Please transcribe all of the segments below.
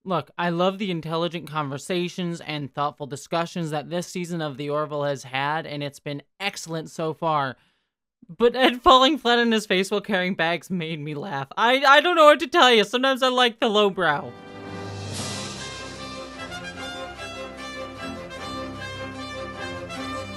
Look, I love the intelligent conversations and thoughtful discussions that this season of The Orville has had, and it's been excellent so far. But Ed falling flat on his face while carrying bags made me laugh. I don't know what to tell you. Sometimes I like the lowbrow.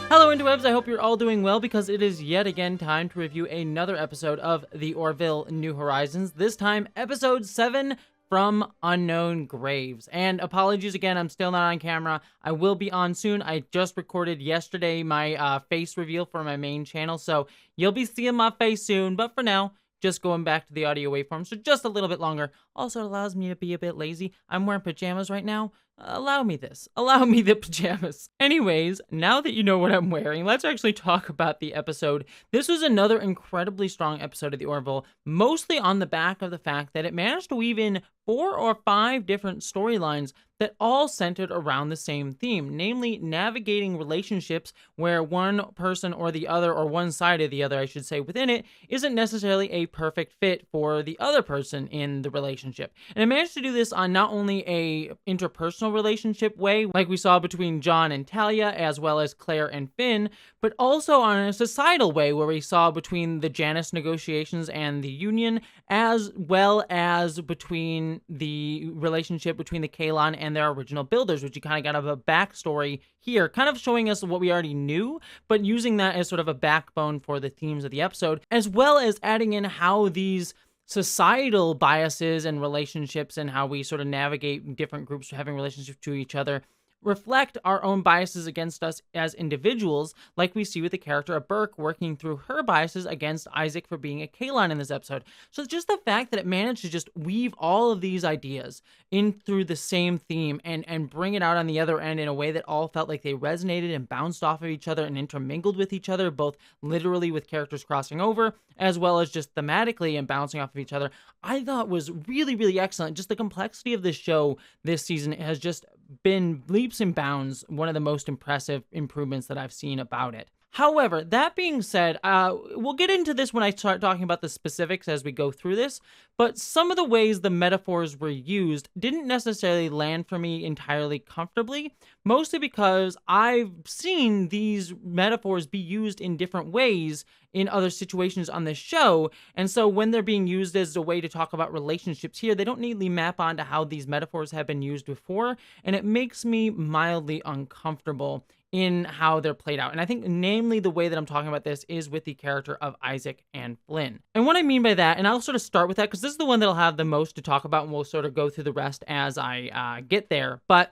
Hello, interwebs. I hope you're all doing well because it is yet again time to review another episode of The Orville New Horizons. This time, episode 7, From Unknown Graves. And apologies again, I'm still not on camera. I will be on soon. I just recorded yesterday my face reveal for my main channel, so you'll be seeing my face soon. But for now, just going back to the audio waveform, so just a little bit longer. Also, it allows me to be a bit lazy. I'm wearing pajamas right now. Allow me this. Allow me the pajamas. Anyways, now that you know what I'm wearing, let's actually talk about the episode. This was another incredibly strong episode of The Orville, mostly on the back of the fact that it managed to weave in 4 or 5 different storylines that all centered around the same theme, namely navigating relationships where one person or the other, or one side of the other, I should say, within it, isn't necessarily a perfect fit for the other person in the relationship. And it managed to do this on not only a interpersonal relationship way, like we saw between John and Talia, as well as Claire and Finn, but also on a societal way, where we saw between the Janus negotiations and the Union, as well as between the relationship between the Kaylon and their original builders, which you kind of got a backstory here, kind of showing us what we already knew, but using that as sort of a backbone for the themes of the episode, as well as adding in how these societal biases and relationships and how we sort of navigate different groups having relationships to each other reflect our own biases against us as individuals, like we see with the character of Burke working through her biases against Isaac for being a Kaylon in this episode. So just the fact that it managed to just weave all of these ideas in through the same theme and bring it out on the other end in a way that all felt like they resonated and bounced off of each other and intermingled with each other, both literally with characters crossing over, as well as just thematically and bouncing off of each other, I thought was really, really excellent. Just the complexity of this show this season has just been leaps and bounds one of the most impressive improvements that I've seen about it. However, that being said, we'll get into this when I start talking about the specifics as we go through this, but some of the ways the metaphors were used didn't necessarily land for me entirely comfortably, mostly because I've seen these metaphors be used in different ways in other situations on this show, and so when they're being used as a way to talk about relationships here, they don't neatly map onto how these metaphors have been used before, and it makes me mildly uncomfortable in how they're played out. And I think namely the way that I'm talking about this is with the character of Isaac and Flynn. And what I mean by that, and I'll sort of start with that because this is the one that I'll have the most to talk about, and we'll sort of go through the rest as I get there. But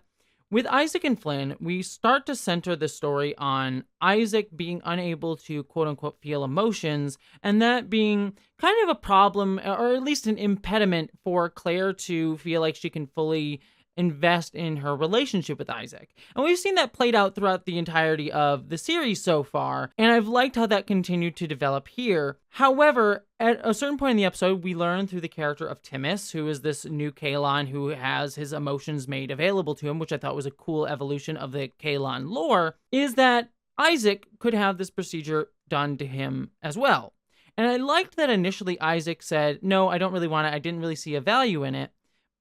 with Isaac and Flynn, we start to center the story on Isaac being unable to quote-unquote feel emotions, and that being kind of a problem, or at least an impediment for Claire to feel like she can fully invest in her relationship with Isaac. And we've seen that played out throughout the entirety of the series so far, and I've liked how that continued to develop here. However, at a certain point in the episode, we learn through the character of Timus, who is this new Kaylon who has his emotions made available to him, which I thought was a cool evolution of the Kaylon lore, is that Isaac could have this procedure done to him as well. And I liked that initially Isaac said, no, I don't really want it, I didn't really see a value in it,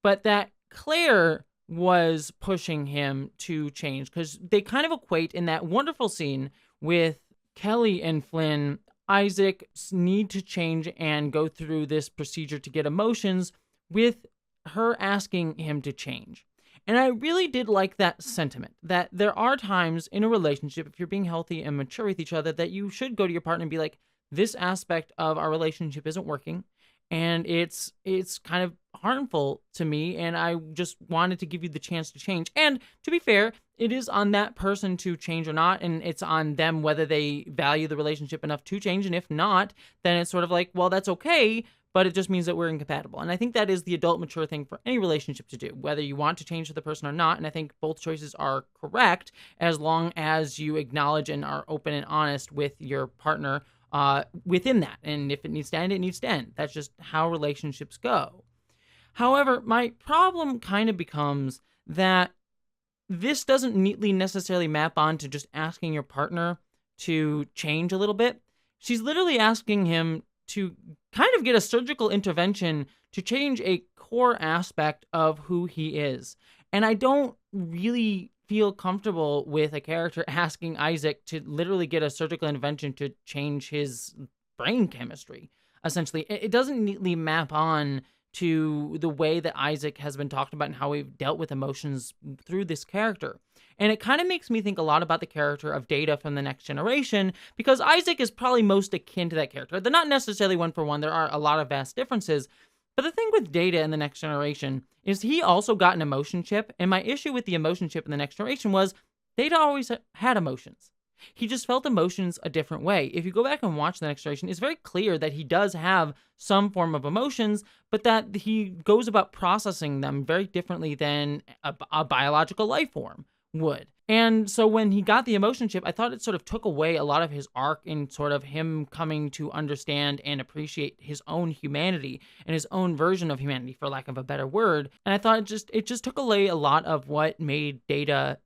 but that Claire was pushing him to change, because they kind of equate in that wonderful scene with Kelly and Flynn. Isaac's need to change and go through this procedure to get emotions with her asking him to change. And I really did like that sentiment, that there are times in a relationship, if you're being healthy and mature with each other, that you should go to your partner and be like, this aspect of our relationship isn't working, and it's kind of harmful to me, and I just wanted to give you the chance to change. And to be fair, it is on that person to change or not, and it's on them whether they value the relationship enough to change, and if not, then it's sort of like, well, that's okay, but it just means that we're incompatible. And I think that is the adult mature thing for any relationship to do, whether you want to change for the person or not, and I think both choices are correct as long as you acknowledge and are open and honest with your partner within that. And if it needs to end, it needs to end. That's just how relationships go. However, my problem kind of becomes that this doesn't neatly necessarily map on to just asking your partner to change a little bit. She's literally asking him to kind of get a surgical intervention to change a core aspect of who he is. And I don't really feel comfortable with a character asking Isaac to literally get a surgical intervention to change his brain chemistry. Essentially, it doesn't neatly map on to the way that Isaac has been talked about and how we've dealt with emotions through this character. And it kind of makes me think a lot about the character of Data from the Next Generation, because Isaac is probably most akin to that character. They're not necessarily one for one. There are a lot of vast differences. But the thing with Data in the Next Generation is he also got an emotion chip. And my issue with the emotion chip in the Next Generation was Data always had emotions. He just felt emotions a different way. If you go back and watch The Next Generation, it's very clear that he does have some form of emotions, but that he goes about processing them very differently than a biological life form would. And so when he got the emotion chip, I thought it sort of took away a lot of his arc in sort of him coming to understand and appreciate his own humanity and his own version of humanity, for lack of a better word. And I thought it just took away a lot of what made Data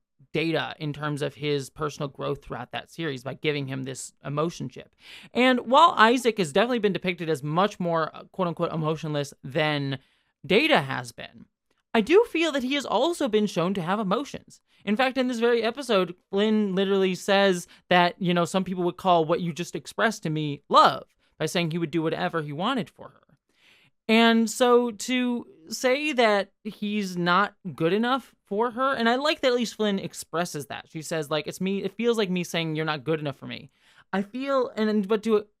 in terms of his personal growth throughout that series by giving him this emotion chip. And while Isaac has definitely been depicted as much more quote-unquote emotionless than Data has been, I do feel that he has also been shown to have emotions. In fact, in this very episode, Flynn literally says that, some people would call what you just expressed to me love, by saying he would do whatever he wanted for her. And so to say that he's not good enough for her, and I like that at least Flynn expresses that. She says, like, it feels like me saying you're not good enough for me. I feel, and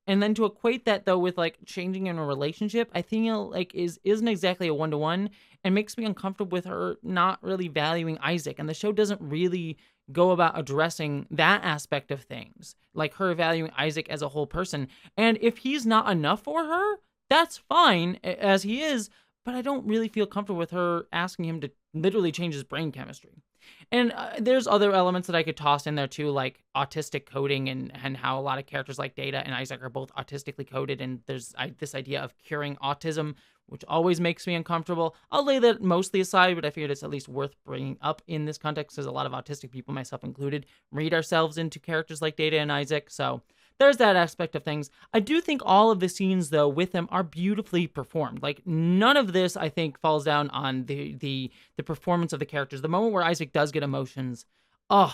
then to equate that though with like changing in a relationship, I think like isn't exactly a one-to-one, and makes me uncomfortable with her not really valuing Isaac. And the show doesn't really go about addressing that aspect of things, like her valuing Isaac as a whole person. And if he's not enough for her, that's fine as he is, but I don't really feel comfortable with her asking him to literally change his brain chemistry. And there's other elements that I could toss in there too, like autistic coding and how a lot of characters like Data and Isaac are both autistically coded. And there's this idea of curing autism, which always makes me uncomfortable. I'll lay that mostly aside, but I figured it's at least worth bringing up in this context, because a lot of autistic people, myself included, read ourselves into characters like Data and Isaac. So there's that aspect of things. I do think all of the scenes, though, with them are beautifully performed. Like, none of this, I think, falls down on the performance of the characters. The moment where Isaac does get emotions,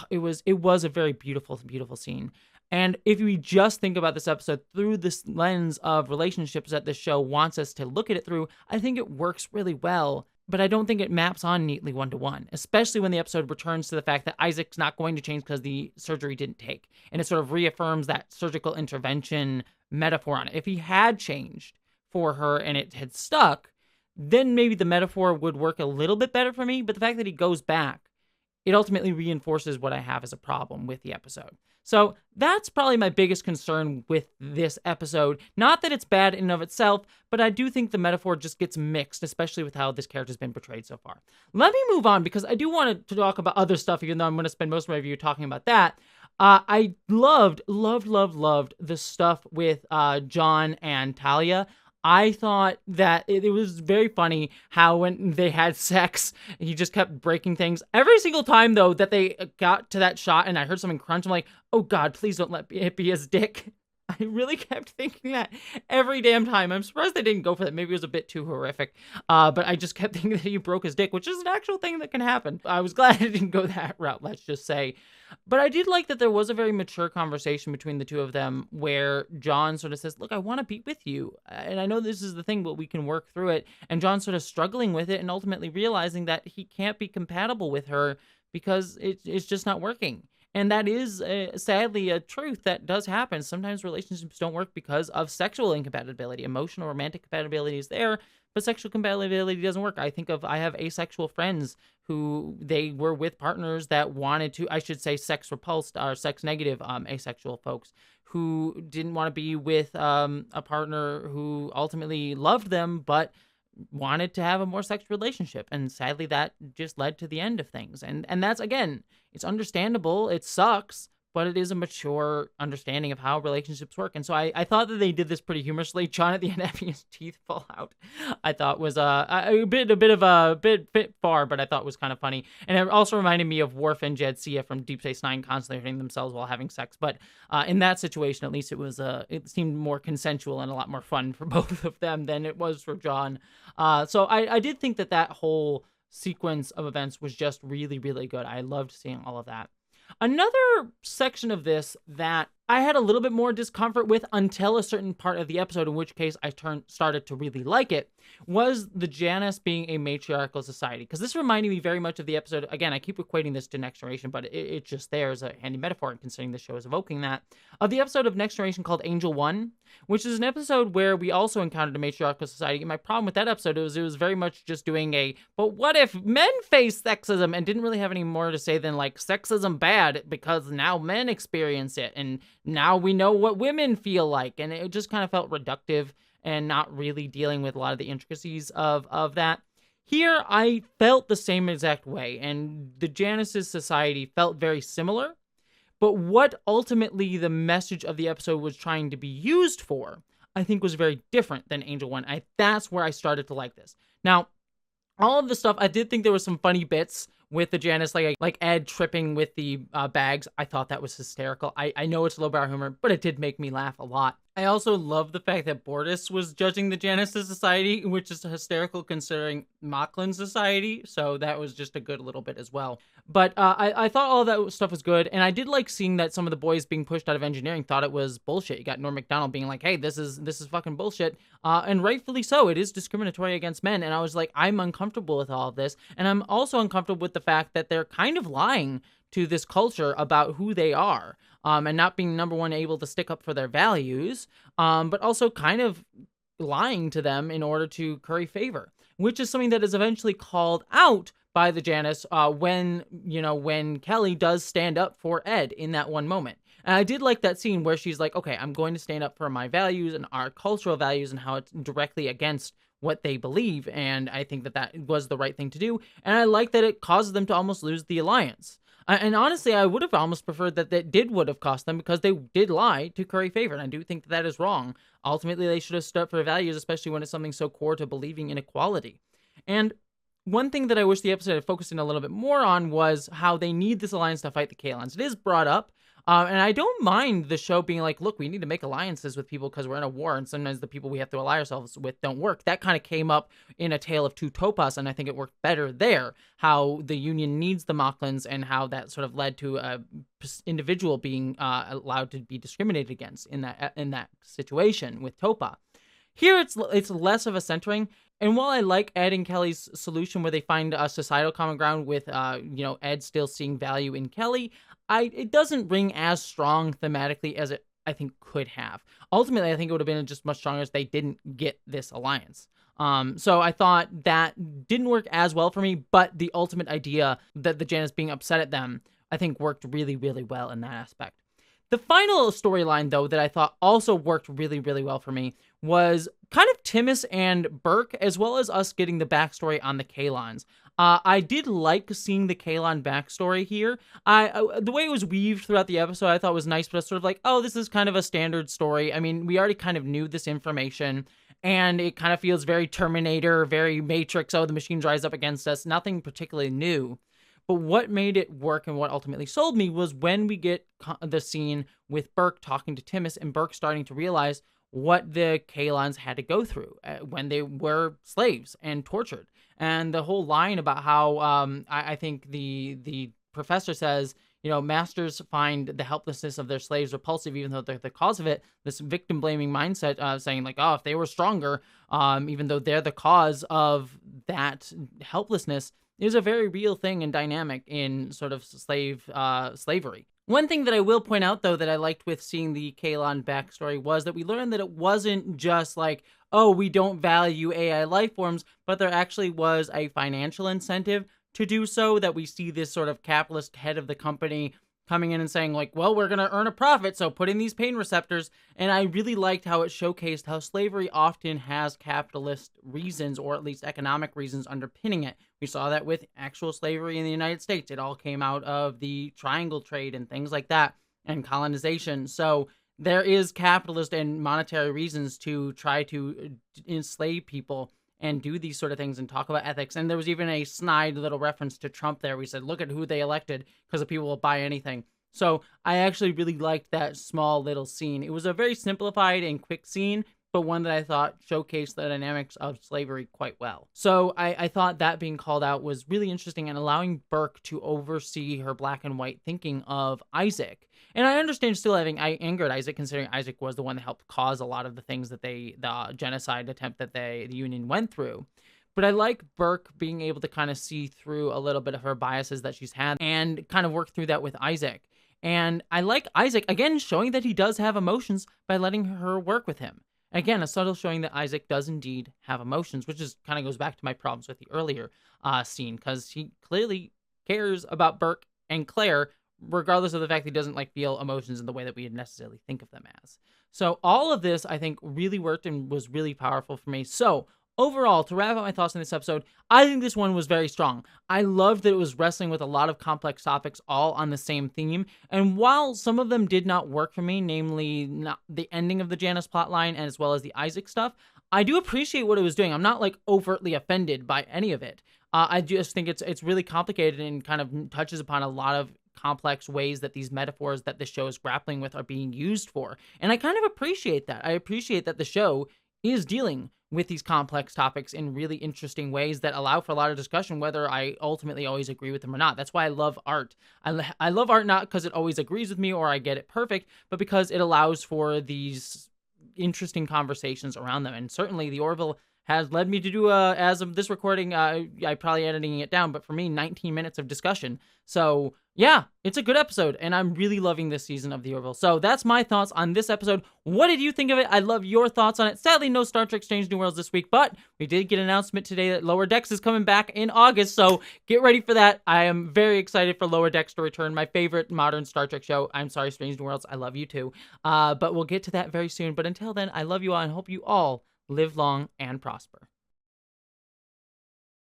it was a very beautiful, beautiful scene. And if we just think about this episode through this lens of relationships that the show wants us to look at it through, I think it works really well. But I don't think it maps on neatly one-to-one, especially when the episode returns to the fact that Isaac's not going to change because the surgery didn't take. And it sort of reaffirms that surgical intervention metaphor on it. If he had changed for her and it had stuck, then maybe the metaphor would work a little bit better for me. But the fact that he goes back, it ultimately reinforces what I have as a problem with the episode. So that's probably my biggest concern with this episode. Not that it's bad in and of itself, but I do think the metaphor just gets mixed, especially with how this character's been portrayed so far. Let me move on, because I do want to talk about other stuff, even though I'm going to spend most of my review talking about that. I loved the stuff with John and Talia. I thought that it was very funny how when they had sex, he just kept breaking things. Every single time, though, that they got to that shot and I heard something crunch, I'm like, oh God, please don't let it be his dick. I really kept thinking that every damn time. I'm surprised they didn't go for that. Maybe it was a bit too horrific. But I just kept thinking that he broke his dick, which is an actual thing that can happen. I was glad it didn't go that route, let's just say. But I did like that there was a very mature conversation between the two of them where John sort of says, look, I want to be with you. And I know this is the thing, but we can work through it. And John's sort of struggling with it and ultimately realizing that he can't be compatible with her because it's just not working. And that is, sadly, a truth that does happen. Sometimes relationships don't work because of sexual incompatibility. Emotional, romantic compatibility is there, but sexual compatibility doesn't work. I have asexual friends who they were with partners that wanted to, I should say sex repulsed or sex negative asexual folks who didn't want to be with a partner who ultimately loved them, but wanted to have a more sexual relationship. And sadly, that just led to the end of things. And that's, again, it's understandable. It sucks, but it is a mature understanding of how relationships work. And so I thought that they did this pretty humorously. John at the end having his teeth fall out, I thought was a bit far, but I thought was kind of funny. And it also reminded me of Worf and Jadzia from Deep Space Nine constantly hurting themselves while having sex. But in that situation, at least it seemed more consensual and a lot more fun for both of them than it was for John. So I did think that whole sequence of events was just really, really good. I loved seeing all of that. Another section of this that I had a little bit more discomfort with until a certain part of the episode, in which case I started to really like it, was the Janus being a matriarchal society. Because this reminded me very much of the episode, again, I keep equating this to Next Generation, but it's just there as a handy metaphor, considering the show is evoking that, of the episode of Next Generation called Angel One, which is an episode where we also encountered a matriarchal society. And my problem with that episode was it was very much just doing but what if men face sexism, and didn't really have any more to say than like sexism bad because now men experience it and now we know what women feel like. And it just kind of felt reductive and not really dealing with a lot of the intricacies of that. Here, I felt the same exact way, and the Janus's society felt very similar. But what ultimately the message of the episode was trying to be used for, I think was very different than Angel One. That's where I started to like this. Now, all of the stuff, I did think there was some funny bits with the Janus, like Ed tripping with the bags. I thought that was hysterical. I know it's lowbrow humor, but it did make me laugh a lot. I also love the fact that Bortus was judging the Janus society, which is hysterical considering Machlin's society. So that was just a good little bit as well. But I thought all that stuff was good. And I did like seeing that some of the boys being pushed out of engineering thought it was bullshit. You got Norm Macdonald being like, hey, this is fucking bullshit. And rightfully so. It is discriminatory against men. And I was like, I'm uncomfortable with all of this. And I'm also uncomfortable with the fact that they're kind of lying to this culture about who they are, and not being, number one, able to stick up for their values, but also kind of lying to them in order to curry favor, which is something that is eventually called out by the Janus when Kelly does stand up for Ed in that one moment. And I did like that scene where she's like, okay, I'm going to stand up for my values and our cultural values and how it's directly against what they believe, and I think that was the right thing to do, and I like that it causes them to almost lose the alliance. And honestly, I would have almost preferred that would have cost them, because they did lie to curry favor, and I do think that is wrong. Ultimately, they should have stood up for values, especially when it's something so core to believing in equality. And one thing that I wish the episode had focused in a little bit more on was how they need this alliance to fight the Kaylons. It is brought up, and I don't mind the show being like, look, we need to make alliances with people because we're in a war, and sometimes the people we have to ally ourselves with don't work. That kind of came up in A Tale of Two Topas, and I think it worked better there, how the Union needs the Mochlins and how that sort of led to a individual being allowed to be discriminated against in that situation with Topa. Here, it's less of a centering. And while I like Ed and Kelly's solution where they find a societal common ground with, Ed still seeing value in Kelly, it doesn't ring as strong thematically as it, I think, could have. Ultimately, I think it would have been just much stronger if they didn't get this alliance. So I thought that didn't work as well for me, but the ultimate idea that the Janus being upset at them, I think worked really, really well in that aspect. The final storyline, though, that I thought also worked really, really well for me was kind of Timus and Burke, as well as us getting the backstory on the Kaylons. I did like seeing the Kaylon backstory here. The way it was weaved throughout the episode, I thought was nice, but it's sort of like, oh, this is kind of a standard story. I mean, we already kind of knew this information, and it kind of feels very Terminator, very Matrix. Oh, the machines rise up against us. Nothing particularly new. But what made it work and what ultimately sold me was when we get the scene with Burke talking to Timus and Burke starting to realize what the Kaylons had to go through when they were slaves and tortured. And the whole line about how I think the professor says, masters find the helplessness of their slaves repulsive, even though they're the cause of it. This victim-blaming mindset saying like, oh, if they were stronger, even though they're the cause of that helplessness, is a very real thing and dynamic in sort of slavery. One thing that I will point out, though, that I liked with seeing the Kaylon backstory was that we learned that it wasn't just like, oh, we don't value AI life forms, but there actually was a financial incentive to do so, that we see this sort of capitalist head of the company coming in and saying like, well, we're going to earn a profit, so put in these pain receptors. And I really liked how it showcased how slavery often has capitalist reasons, or at least economic reasons underpinning it. We saw that with actual slavery in the United States. It all came out of the triangle trade and things like that. and colonization. So there is capitalist and monetary reasons to try to enslave people and do these sort of things and talk about ethics. And there was even a snide little reference to Trump there. We said, look at who they elected because the people will buy anything. So I actually really liked that small little scene. It was a very simplified and quick scene, but one that I thought showcased the dynamics of slavery quite well. So I thought that being called out was really interesting and allowing Burke to oversee her black and white thinking of Isaac. And I understand still having angered Isaac, considering Isaac was the one that helped cause a lot of the things that the genocide attempt that the Union went through. But I like Burke being able to kind of see through a little bit of her biases that she's had and kind of work through that with Isaac. And I like Isaac, again, showing that he does have emotions by letting her work with him. Again, a subtle showing that Isaac does indeed have emotions, which is kind of goes back to my problems with the earlier scene, because he clearly cares about Burke and Claire, regardless of the fact that he doesn't like feel emotions in the way that we necessarily think of them as. So all of this, I think, really worked and was really powerful for me. So overall, to wrap up my thoughts on this episode, I think this one was very strong. I loved that it was wrestling with a lot of complex topics all on the same theme. And while some of them did not work for me, namely not the ending of the Janus plotline as well as the Isaac stuff, I do appreciate what it was doing. I'm not like overtly offended by any of it. I just think it's really complicated and kind of touches upon a lot of complex ways that these metaphors that the show is grappling with are being used for. And I kind of appreciate that. I appreciate that the show is dealing with these complex topics in really interesting ways that allow for a lot of discussion, whether I ultimately always agree with them or not. That's why I love art. I love art not because it always agrees with me or I get it perfect, but because it allows for these interesting conversations around them. And certainly the Orville has led me to do, as of this recording, I probably editing it down, but for me, 19 minutes of discussion. So yeah, it's a good episode, and I'm really loving this season of The Orville. So that's my thoughts on this episode. What did you think of it? I'd love your thoughts on it. Sadly, no Star Trek Strange New Worlds this week, but we did get an announcement today that Lower Decks is coming back in August, so get ready for that. I am very excited for Lower Decks to return, my favorite modern Star Trek show. I'm sorry, Strange New Worlds, I love you too. But we'll get to that very soon. But until then, I love you all and hope you all live long and prosper.